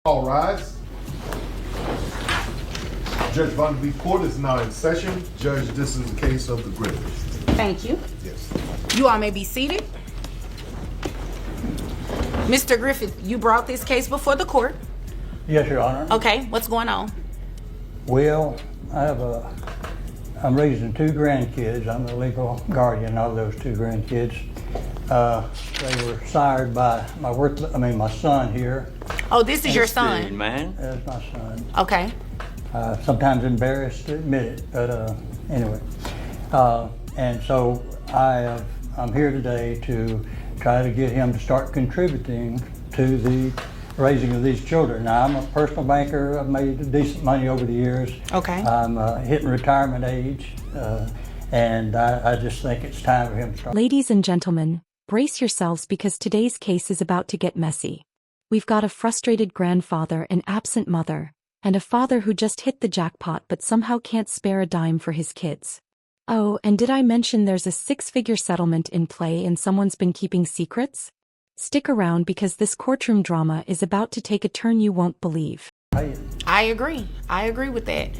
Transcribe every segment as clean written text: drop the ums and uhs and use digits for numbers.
All rise. Judge Vanderbeek, court is now in session. Judge, this is the case of the Griffiths. Thank you. Yes. You all may be seated. Mr. Griffith, you brought this case before the court. Yes, Your Honor. Okay, what's going on? Well, I'm raising two grandkids. I'm the legal guardian of those two grandkids. They were sired by my son here. Oh, this is your Good, son. man. That's my son. Okay. Sometimes embarrassed to admit it, but anyway. And so I'm here today to try to get him to start contributing to the raising of these children. Now, I'm a personal banker. I've made decent money over the years. Okay. I'm hitting retirement age, and I just think it's time for him to start. Ladies and gentlemen, brace yourselves because today's case is about to get messy. We've got a frustrated grandfather, an absent mother, and a father who just hit the jackpot but somehow can't spare a dime for his kids. Oh, and did I mention there's a six-figure settlement in play and someone's been keeping secrets? Stick around because this courtroom drama is about to take a turn you won't believe. I agree. I agree with that.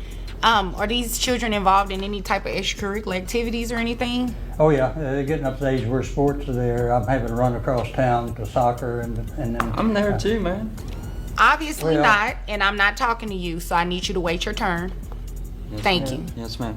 Are these children involved in any type of extracurricular activities or anything? Oh yeah, they're getting up to the age where sports are there. I'm having to run across town to soccer and then. I'm there too, man. Obviously Well- not, and I'm not talking to you, so I need you to wait your turn. Yes, Thank ma'am. you. Yes, ma'am.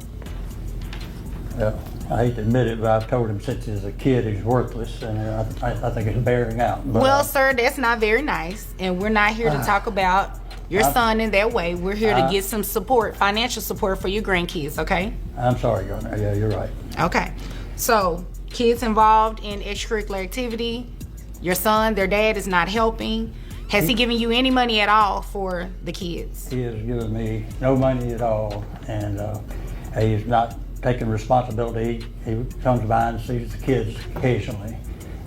Yeah, I hate to admit it, but I've told him since he's a kid he's worthless, and I think it's bearing out. But, Well, sir, that's not very nice, and we're not here to talk about your son in that way. We're here to get some support, financial support for your grandkids, okay? I'm sorry, Your Honor. Yeah, you're right. Okay. So, kids involved in extracurricular activity, your son, their dad is not helping. Has he given you any money at all for the kids? He has given me no money at all, and he's not taking responsibility. He comes by and sees the kids occasionally,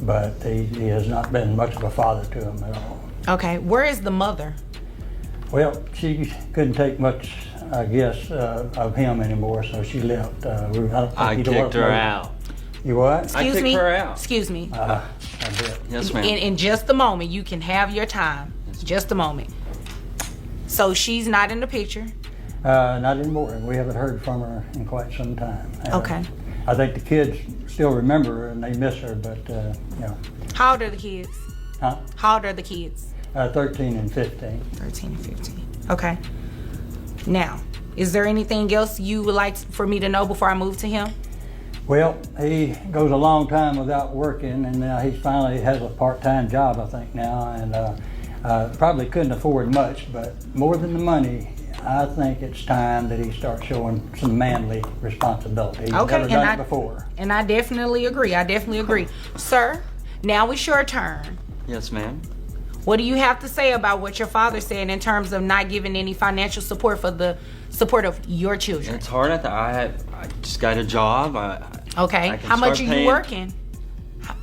but he has not been much of a father to them at all. Okay. Where is the mother? Well, she couldn't take much, I guess, of him anymore, so she left. I don't think I either one kicked of her them- out. You what? Excuse kicked me. her out. Excuse me. I did. Yes, ma'am. In just a moment, you can have your time. Just a moment. So she's not in the picture. Not anymore. We haven't heard from her in quite some time. Okay. I think the kids still remember her and they miss her, but How old are the kids? huh? How old are the kids? 13 and 15. 13 and 15. Okay. Now, is there anything else you would like for me to know before I move to him? Well, he goes a long time without working, and now he finally has a part-time job, I think now, and probably couldn't afford much, but more than the money, I think it's time that he starts showing some manly responsibility. He's Okay, never done it before. And I definitely agree. I definitely agree. Sir, now it's your turn. Yes, ma'am. What do you have to say about what your father said in terms of not giving any financial support for the support of your children? It's hard. I just got a job. Okay. I can How much start are you paying working?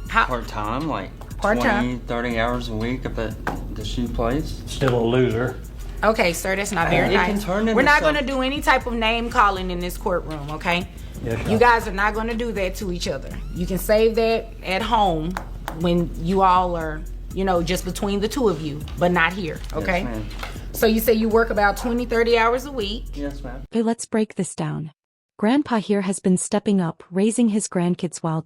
How, Part-time, like Part-time. 20, 30 hours a week up at the shoe place. Still a loser. okay, sir, that's not very It can nice. turn into We're not going to something. do any type of name calling in this courtroom, okay? Yes, You guys are not going to do that to each other. You can save that at home when you all are, just between the two of you, but not here, okay? Yes, ma'am. So you say you work about 20, 30 hours a week. Yes, ma'am. Okay, let's break this down. Grandpa here has been stepping up, raising his grandkids while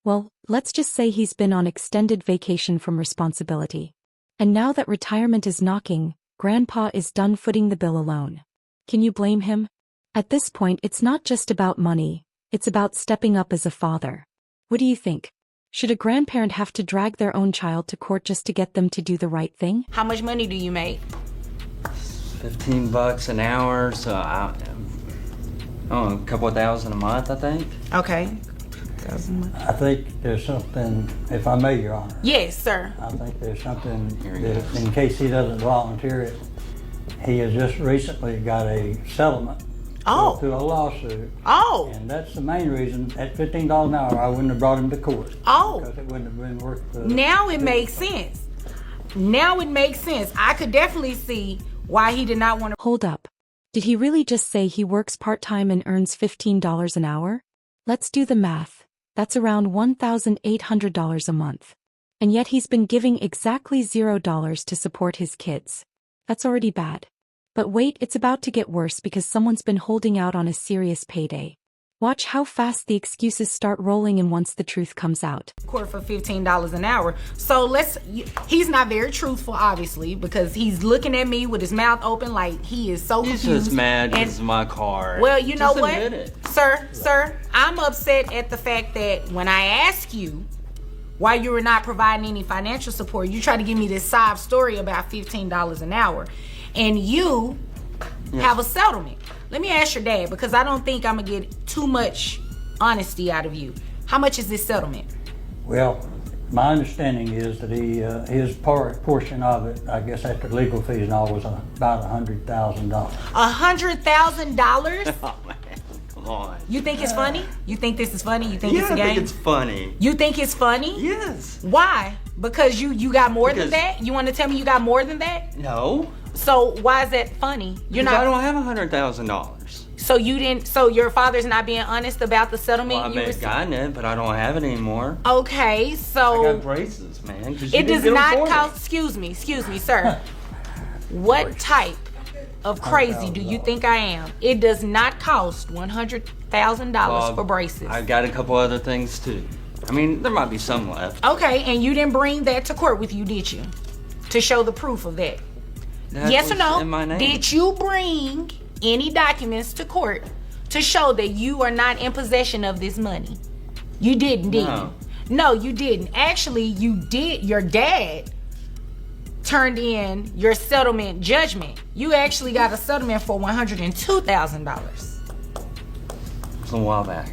well, let's just say he's been on extended vacation from responsibility. And now that retirement is knocking, Grandpa is done footing the bill alone. Can you blame him? At this point, it's not just about money, it's about stepping up as a father. What do you think? Should a grandparent have to drag their own child to court just to get them to do the right thing? How much money do you make? $15 an hour, so a couple of thousand a month, I think. Okay. I think there's something, if I may, Your Honor. Yes, sir. I think there's something Here he that, goes. in case he doesn't volunteer it, he has just recently got a settlement Oh. through a lawsuit. Oh. And that's the main reason, at $15 an hour, I wouldn't have brought him to court. Oh. Because it wouldn't have been worth the... Now it makes sense. Now it makes sense. I could definitely see why he did not want to. Hold up. Did he really just say he works part-time and earns $15 an hour? Let's do the math. That's around $1,800 a month. And yet he's been giving exactly $0 to support his kids. That's already bad. But wait, it's about to get worse because someone's been holding out on a serious payday. Watch how fast the excuses start rolling in once the truth comes out. Court for $15 an hour. So he's not very truthful, obviously, because he's looking at me with his mouth open like he is so He's confused. just mad And- because of my car. Well, you know Just what? admit it. Sir, I'm upset at the fact that when I ask you why you were not providing any financial support, you try to give me this sob story about $15 an hour. And you have a settlement. Let me ask your dad, because I don't think I'm going to get too much honesty out of you. How much is this settlement? Well, my understanding is that his portion of it, I guess after legal fees and all, was about $100,000. $100,000? Oh, man. Come on. You think it's funny? You think this is funny? You think it's a I game? think it's funny. You think it's funny? Yes. Why? Because you got more than Because- that? You want to tell me you got more than that? No. So why is that funny? You're Because I not. don't have $100,000. So you didn't. So your father's not being honest about the settlement. Well, I you may have received? gotten it, but I don't have it anymore. Okay, I so got braces, man. 'cause you it didn't does get 'em not for me. cost. Excuse me, sir. What type of crazy do you think I am? It does not cost $100,000 for braces. I got a couple other things too. I mean, there might be some left. Okay, and you didn't bring that to court with you, did you? To show the proof of that. That Yes or was no? in my name. Did you bring any documents to court to show that you are not in possession of this money? You didn't, did No. you? No, you didn't. Actually, you did. Your dad turned in your settlement judgment. You actually got a settlement for $102,000 It was a while back.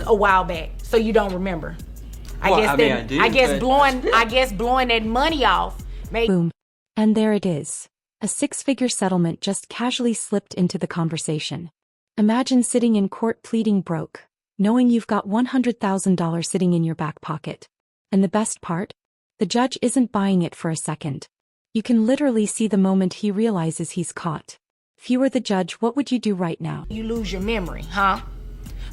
a while back. So you don't remember. Well, I mean, I do, but blowing that money off made Boom. And there it is. A six-figure settlement just casually slipped into the conversation. Imagine sitting in court pleading broke, knowing you've got $100,000 sitting in your back pocket. And the best part? The judge isn't buying it for a second. You can literally see the moment he realizes he's caught. If you were the judge, what would you do right now? you lose your memory, huh?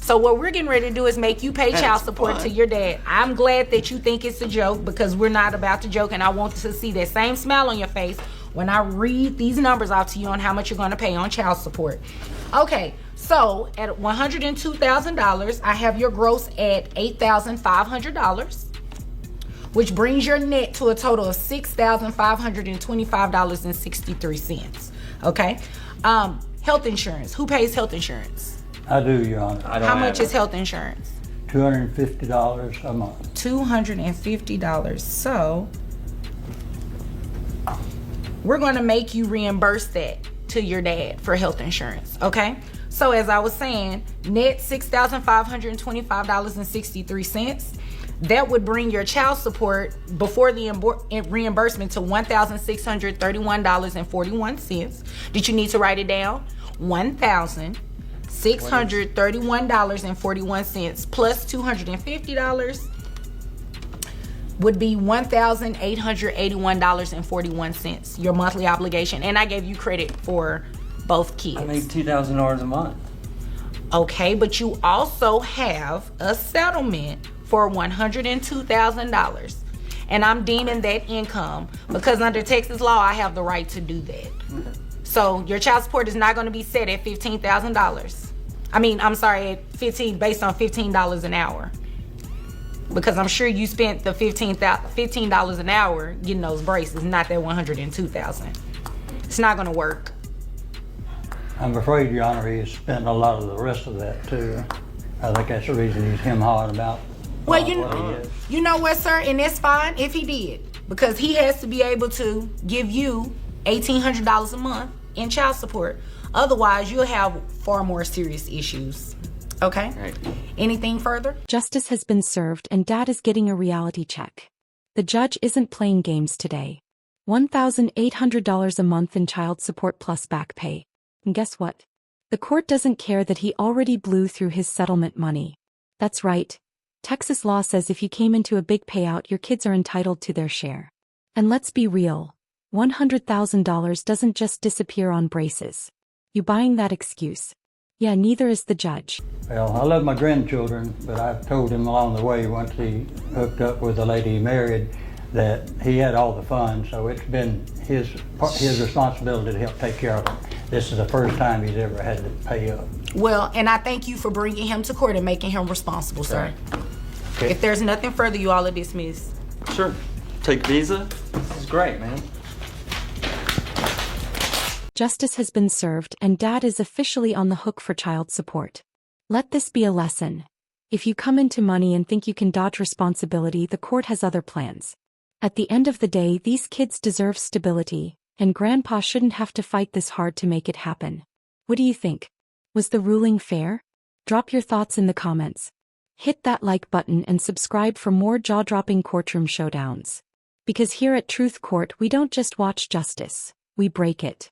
So what we're getting ready to do is make you pay child That's support fun. to your dad. I'm glad that you think it's a joke, because we're not about to joke, and I want to see that same smile on your face when I read these numbers out to you on how much you're going to pay on child support. Okay, so at $102,000, I have your gross at $8,500, which brings your net to a total of $6,525.63. Okay, health insurance. Who pays health insurance? I do, Your Honor. I don't How have much it. is health insurance? $250 a month. $250. So we're going to make you reimburse that to your dad for health insurance, okay? So as I was saying, net $6,525.63. That would bring your child support before the reimbursement to $1,631.41. Did you need to write it down? $1,631.41 plus $250 would be $1,881.41, your monthly obligation. And I gave you credit for both kids. I make $2,000 a month. Okay, but you also have a settlement for $102,000. And I'm deeming that income because under Texas law, I have the right to do that. So your child support is not going to be set at $15,000. At 15 based on $15 an hour. Because I'm sure you spent the $15 an hour getting those braces, not that $102,000. It's not going to work. I'm afraid, Your Honor, he has spent a lot of the rest of that too. I think that's the reason he's hawing about Well, what he is. you know what, sir, and it's fine if he did, because he has to be able to give you $1,800 a month in child support. Otherwise, you'll have far more serious issues. Okay? Right. Anything further? Justice has been served and Dad is getting a reality check. The judge isn't playing games today. $1,800 a month in child support plus back pay. And guess what? The court doesn't care that he already blew through his settlement money. That's right. Texas law says if you came into a big payout, your kids are entitled to their share. And let's be real. $100,000 doesn't just disappear on braces. You buying that excuse? Yeah, neither is the judge. Well, I love my grandchildren, but I've told him along the way once he hooked up with the lady he married that he had all the funds, so it's been his responsibility to help take care of it. This is the first time he's ever had to pay up. Well, and I thank you for bringing him to court and making him responsible, sir. Okay. If there's nothing further, you all are dismissed. Sure. Take Visa. This is great, man. Justice has been served and Dad is officially on the hook for child support. Let this be a lesson. If you come into money and think you can dodge responsibility, the court has other plans. At the end of the day, these kids deserve stability, and Grandpa shouldn't have to fight this hard to make it happen. What do you think? Was the ruling fair? Drop your thoughts in the comments. Hit that like button and subscribe for more jaw-dropping courtroom showdowns. Because here at Truth Court, we don't just watch justice, we break it.